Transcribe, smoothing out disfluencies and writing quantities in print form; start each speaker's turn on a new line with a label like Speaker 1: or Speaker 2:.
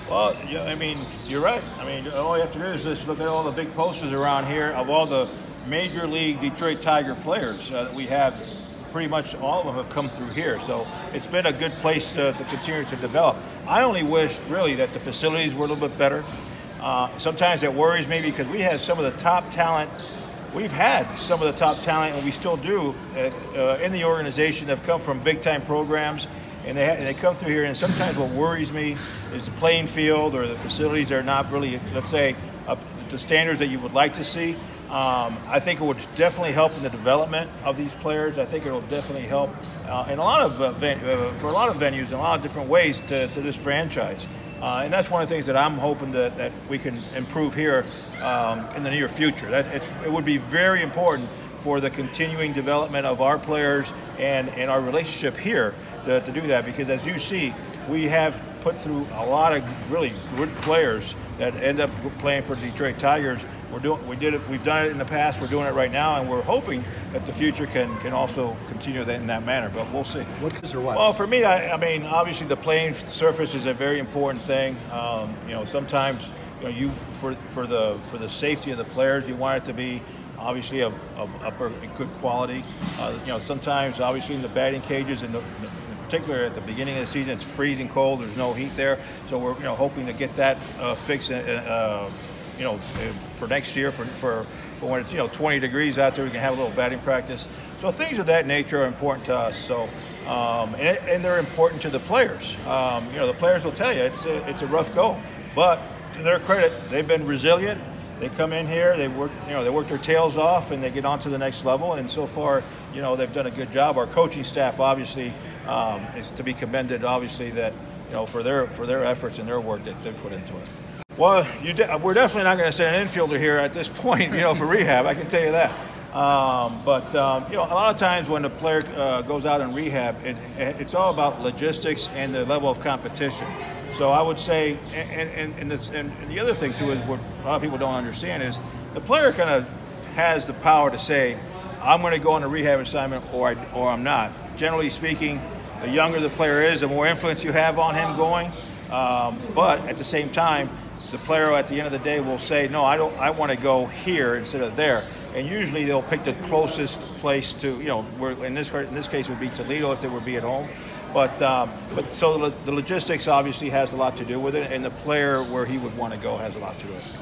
Speaker 1: Well, yeah, I mean, you're right. I mean, all you have to do is just look at all the big posters around here of all the Major League Detroit Tiger players that we have. Pretty much all of them have come through here, so it's been a good place to continue to develop. I only wish, really, that the facilities were a little bit better. Sometimes it worries me because we had some of the top talent. We've had some of the top talent, and we still do, in the organization that have come from big-time programs. And they come through here, and sometimes what worries me is the playing field or the facilities are not really, let's say, up to the standards that you would like to see. I think it would definitely help in the development of these players. I think it will definitely help in a lot of for a lot of venues in a lot of different ways to this franchise. And that's one of the things that I'm hoping that we can improve here in the near future. It would be very important for the continuing development of our players and our relationship here to do that, because as you see, we have put through a lot of really good players that end up playing for the Detroit Tigers. We've done it in the past, we're doing it right now, and we're hoping that the future can also continue that in that manner, but we'll see.
Speaker 2: What is or what?
Speaker 1: Well, for me, I mean, obviously the playing surface is a very important thing. You know, sometimes, you know, for the safety of the players, you want it to be obviously of upper good quality. You know, sometimes obviously in the batting cages, in particular at the beginning of the season, it's freezing cold. There's no heat there, so we're hoping to get that fixed. You know, for next year, for when it's 20 degrees out there, we can have a little batting practice. So things of that nature are important to us. So and they're important to the players. You know, the players will tell you it's a rough go, but to their credit, they've been resilient. They come in here, they work their tails off, and they get on to the next level. And so far, you know, they've done a good job. Our coaching staff, obviously, is to be commended. Obviously, that for their efforts and their work that they put into it. Well, we're definitely not going to send an infielder here at this point, for rehab. I can tell you that. But a lot of times when a player goes out in rehab, it's all about logistics and the level of competition. So I would say, and the other thing too is what a lot of people don't understand is the player kind of has the power to say, I'm going to go on a rehab assignment or I'm not. Generally speaking, the younger the player is, the more influence you have on him going. But at the same time, the player at the end of the day will say, no, I want to go here instead of there. And usually they'll pick the closest place to, where in this case would be Toledo if they would be at home. But so the logistics obviously has a lot to do with it, and the player where he would want to go has a lot to do with it.